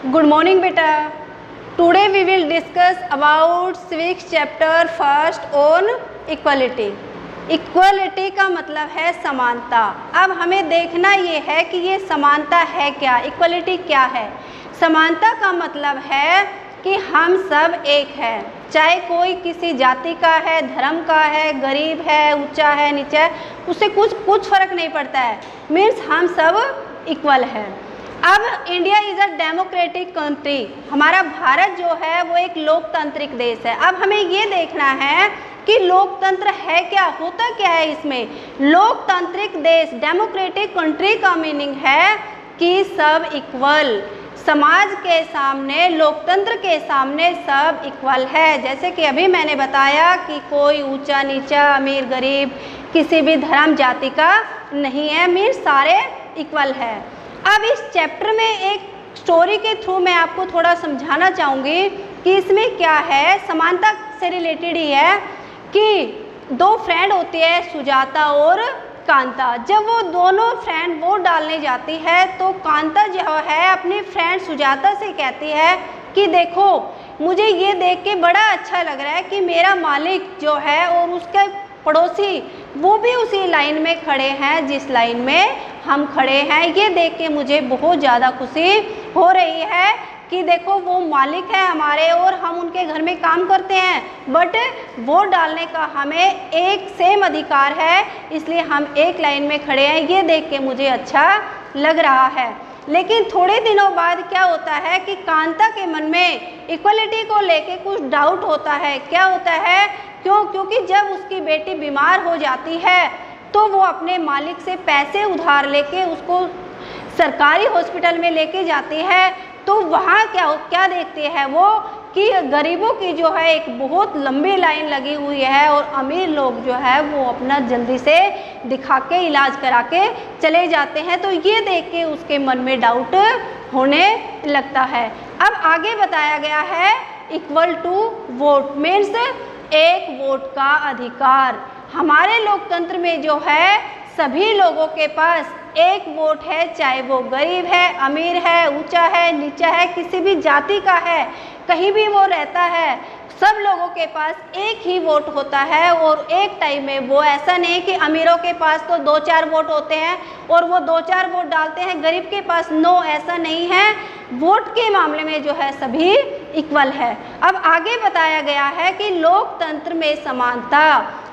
Good morning beta. Today we will discuss about civics chapter first on equality. Equality का मतलब है समानता। अब हमें देखना ये है कि ये समानता है क्या, इक्वलिटी क्या है। समानता का मतलब है कि हम सब एक हैं, चाहे कोई किसी जाति का है, धर्म का है, गरीब है, ऊंचा है, नीचा है, उससे कुछ फर्क नहीं पड़ता है। मीन्स हम सब इक्वल है। अब India is a democratic country, हमारा भारत जो है वो एक लोकतांत्रिक देश है। अब हमें ये देखना है कि लोकतंत्र है क्या, होता क्या है इसमें। लोकतांत्रिक देश, डेमोक्रेटिक कंट्री का मीनिंग है कि सब इक्वल, समाज के सामने, लोकतंत्र के सामने सब इक्वल है। जैसे कि अभी मैंने बताया कि कोई ऊंचा नीचा, अमीर गरीब, किसी भी धर्म जाति का नहीं है, मीन्स सारे इक्वल है। अब इस चैप्टर में एक स्टोरी के थ्रू मैं आपको थोड़ा समझाना चाहूँगी कि इसमें क्या है। समानता से रिलेटेड ही है कि दो फ्रेंड होती है, सुजाता और कांता। जब वो दोनों फ्रेंड वोट डालने जाती है तो कांता जो है अपनी फ्रेंड सुजाता से कहती है कि देखो, मुझे ये देख के बड़ा अच्छा लग रहा है कि मेरा मालिक जो है और उसके पड़ोसी वो भी उसी लाइन में खड़े हैं जिस लाइन में हम खड़े हैं। ये देख के मुझे बहुत ज़्यादा खुशी हो रही है कि देखो वो मालिक है हमारे और हम उनके घर में काम करते हैं, बट वोट डालने का हमें एक सेम अधिकार है, इसलिए हम एक लाइन में खड़े हैं। ये देख के मुझे अच्छा लग रहा है। लेकिन थोड़े दिनों बाद क्या होता है कि कांता के मन में इक्वलिटी को लेके कुछ डाउट होता है। क्या होता है, क्योंकि जब उसकी बेटी बीमार हो जाती है तो वो अपने मालिक से पैसे उधार लेके उसको सरकारी हॉस्पिटल में लेके जाती है। तो वहाँ क्या देखते हैं वो कि गरीबों की जो है एक बहुत लंबी लाइन लगी हुई है और अमीर लोग जो है वो अपना जल्दी से दिखा के इलाज करा के चले जाते हैं। तो ये देख के उसके मन में डाउट होने लगता है। अब आगे बताया गया है इक्वल टू वोट, मीन्स एक वोट का अधिकार। हमारे लोकतंत्र में जो है सभी लोगों के पास एक वोट है, चाहे वो गरीब है, अमीर है, ऊंचा है, नीचा है, किसी भी जाति का है, कहीं भी वो रहता है, सब लोगों के पास एक ही वोट होता है। और एक टाइम में वो ऐसा नहीं कि अमीरों के पास तो 2-4 वोट होते हैं और वो 2-4 वोट डालते हैं, गरीब के पास नो, ऐसा नहीं है। वोट के मामले में जो है सभी इक्वल है। अब आगे बताया गया है कि लोकतंत्र में समानता,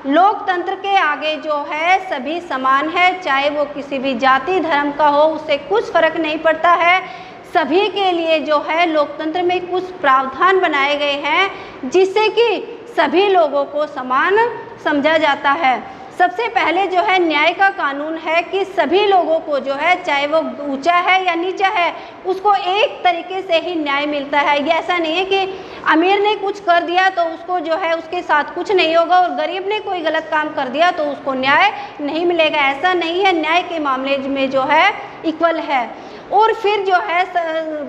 लोकतंत्र के आगे जो है सभी समान है, चाहे वो किसी भी जाति धर्म का हो, उससे कुछ फर्क नहीं पड़ता है। सभी के लिए जो है लोकतंत्र में कुछ प्रावधान बनाए गए हैं जिससे कि सभी लोगों को समान समझा जाता है। सबसे पहले जो है न्याय का कानून है कि सभी लोगों को जो है, चाहे वो ऊंचा है या नीचा है, उसको एक तरीके से ही न्याय मिलता है। ये ऐसा नहीं है कि अमीर ने कुछ कर दिया तो उसको जो है उसके साथ कुछ नहीं होगा और गरीब ने कोई गलत काम कर दिया तो उसको न्याय नहीं मिलेगा, ऐसा नहीं है। न्याय के मामले में जो है इक्वल है। और फिर जो है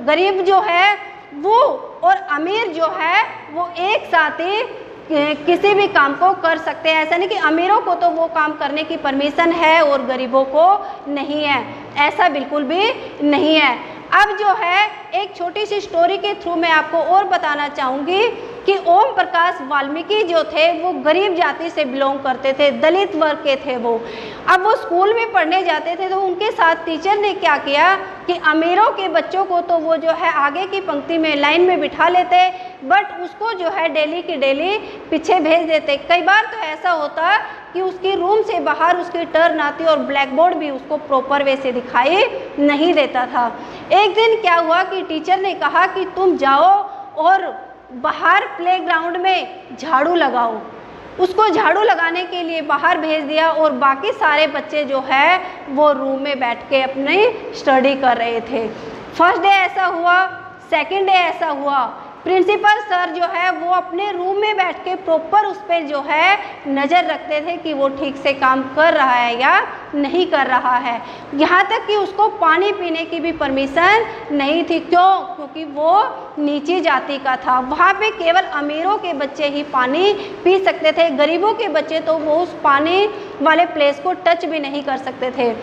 गरीब जो है वो और अमीर जो है वो एक साथ ही किसी भी काम को कर सकते हैं। ऐसा नहीं कि अमीरों को तो वो काम करने की परमिशन है और गरीबों को नहीं है, ऐसा बिल्कुल भी नहीं है। अब जो है एक छोटी सी स्टोरी के थ्रू मैं आपको और बताना चाहूँगी कि ओम प्रकाश वाल्मीकि जो थे वो गरीब जाति से बिलोंग करते थे, दलित वर्ग के थे वो। अब वो स्कूल में पढ़ने जाते थे तो उनके साथ टीचर ने क्या किया कि अमीरों के बच्चों को तो वो जो है आगे की पंक्ति में लाइन में बिठा लेते, बट उसको जो है डेली की डेली पीछे भेज देते। कई बार तो ऐसा होता कि उसकी रूम से बाहर उसकी टर्न आती और ब्लैक बोर्ड भी उसको प्रॉपर वे से दिखाई नहीं देता था। एक दिन क्या हुआ कि टीचर ने कहा कि तुम जाओ और बाहर प्लेग्राउंड में झाड़ू लगाओ। उसको झाड़ू लगाने के लिए बाहर भेज दिया और बाकी सारे बच्चे जो है वो रूम में बैठ के अपनी स्टडी कर रहे थे। फर्स्ट डे ऐसा हुआ, सेकंड डे ऐसा हुआ। प्रिंसिपल सर जो है वो अपने रूम में बैठ के प्रॉपर उस पर जो है नज़र रखते थे कि वो ठीक से काम कर रहा है या नहीं कर रहा है। यहाँ तक कि उसको पानी पीने की भी परमिशन नहीं थी। क्योंकि वो नीची जाति का था। वहाँ पे केवल अमीरों के बच्चे ही पानी पी सकते थे, गरीबों के बच्चे तो वो उस पानी वाले प्लेस को टच भी नहीं कर सकते थे।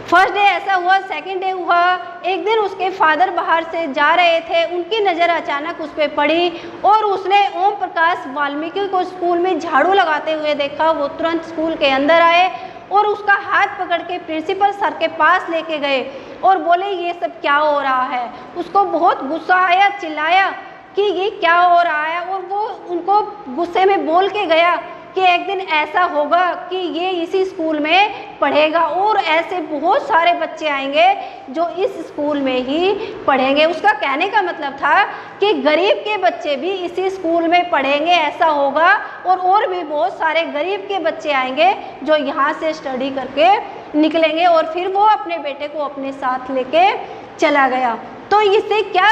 फर्स्ट डे ऐसा हुआ, सेकंड डे हुआ, एक दिन उसके फादर बाहर से जा रहे थे, उनकी नज़र अचानक उस पर पड़ी और उसने ओम प्रकाश वाल्मीकि को स्कूल में झाड़ू लगाते हुए देखा। वो तुरंत स्कूल के अंदर आए और उसका हाथ पकड़ के प्रिंसिपल सर के पास लेके गए और बोले ये सब क्या हो रहा है। उसको बहुत गुस्सा आया, चिल्लाया कि ये क्या हो रहा है, और वो उनको गुस्से में बोल के गया कि एक दिन ऐसा होगा कि ये इसी स्कूल में पढ़ेगा और ऐसे बहुत सारे बच्चे आएंगे जो इस स्कूल में ही पढ़ेंगे। उसका कहने का मतलब था कि गरीब के बच्चे भी इसी स्कूल में पढ़ेंगे, ऐसा होगा, और भी बहुत सारे गरीब के बच्चे आएंगे जो यहाँ से स्टडी करके निकलेंगे। और फिर वो अपने बेटे को अपने साथ लेके चला गया। तो इससे क्या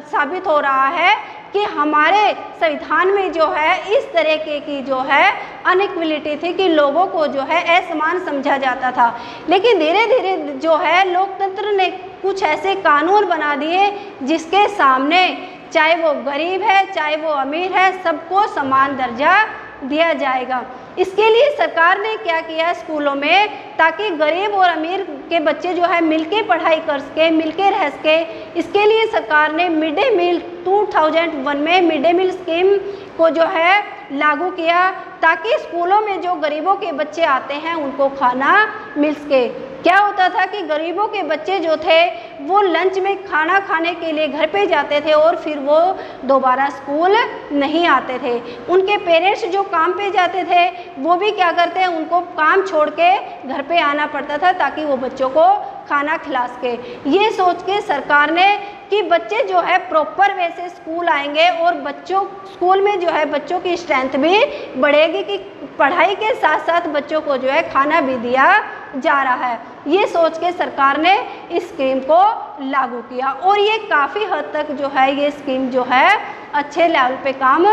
साबित हो रहा है कि हमारे संविधान में जो है इस तरीके की जो है अनइक्वलिटी थी कि लोगों को जो है असमान समझा जाता था। लेकिन धीरे धीरे जो है लोकतंत्र ने कुछ ऐसे कानून बना दिए जिसके सामने चाहे वो गरीब है चाहे वो अमीर है, सबको समान दर्जा दिया जाएगा। इसके लिए सरकार ने क्या किया स्कूलों में, ताकि गरीब और अमीर के बच्चे जो है मिलके पढ़ाई कर सके, मिलके रह सके, इसके लिए सरकार ने मिड डे मील 2001 में मिड डे मील स्कीम को जो है लागू किया, ताकि स्कूलों में जो गरीबों के बच्चे आते हैं उनको खाना मिल सके। क्या होता था कि गरीबों के बच्चे जो थे वो लंच में खाना खाने के लिए घर पे जाते थे और फिर वो दोबारा स्कूल नहीं आते थे। उनके पेरेंट्स जो काम पे जाते थे वो भी क्या करते हैं, उनको काम छोड़ के घर पे आना पड़ता था ताकि वो बच्चों को खाना खिला सके। ये सोच के सरकार ने कि बच्चे जो है प्रॉपर वे से स्कूल आएंगे और बच्चों स्कूल में जो है बच्चों की स्ट्रेंथ भी बढ़ेगी, कि पढ़ाई के साथ साथ बच्चों को जो है खाना भी दिया जा रहा है। ये सोच के सरकार ने इस स्कीम को लागू किया और ये काफ़ी हद तक जो है ये स्कीम जो है अच्छे लेवल पे काम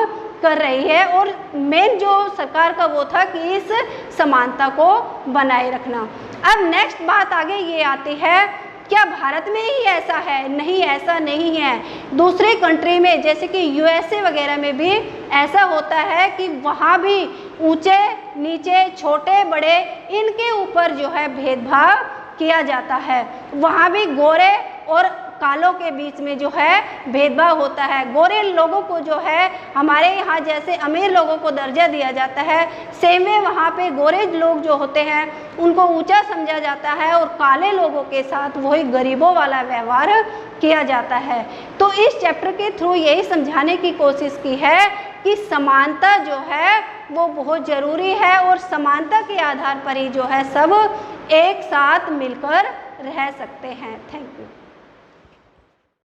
कर रही है। और मेन जो सरकार का वो था कि इस समानता को बनाए रखना। अब नेक्स्ट बात आगे ये आती है, क्या भारत में ही ऐसा है? नहीं, ऐसा नहीं है। दूसरे कंट्री में जैसे कि यूएसए वगैरह में भी ऐसा होता है कि वहाँ भी ऊंचे नीचे छोटे बड़े इनके ऊपर जो है भेदभाव किया जाता है। वहाँ भी गोरे और कालों के बीच में जो है भेदभाव होता है। गोरे लोगों को जो है हमारे यहाँ जैसे अमीर लोगों को दर्जा दिया जाता है, सेम वे वहाँ पे गोरे लोग जो होते हैं उनको ऊंचा समझा जाता है और काले लोगों के साथ वही गरीबों वाला व्यवहार किया जाता है। तो इस चैप्टर के थ्रू यही समझाने की कोशिश की है कि समानता जो है वो बहुत ज़रूरी है और समानता के आधार पर ही जो है सब एक साथ मिलकर रह सकते हैं। Thank you.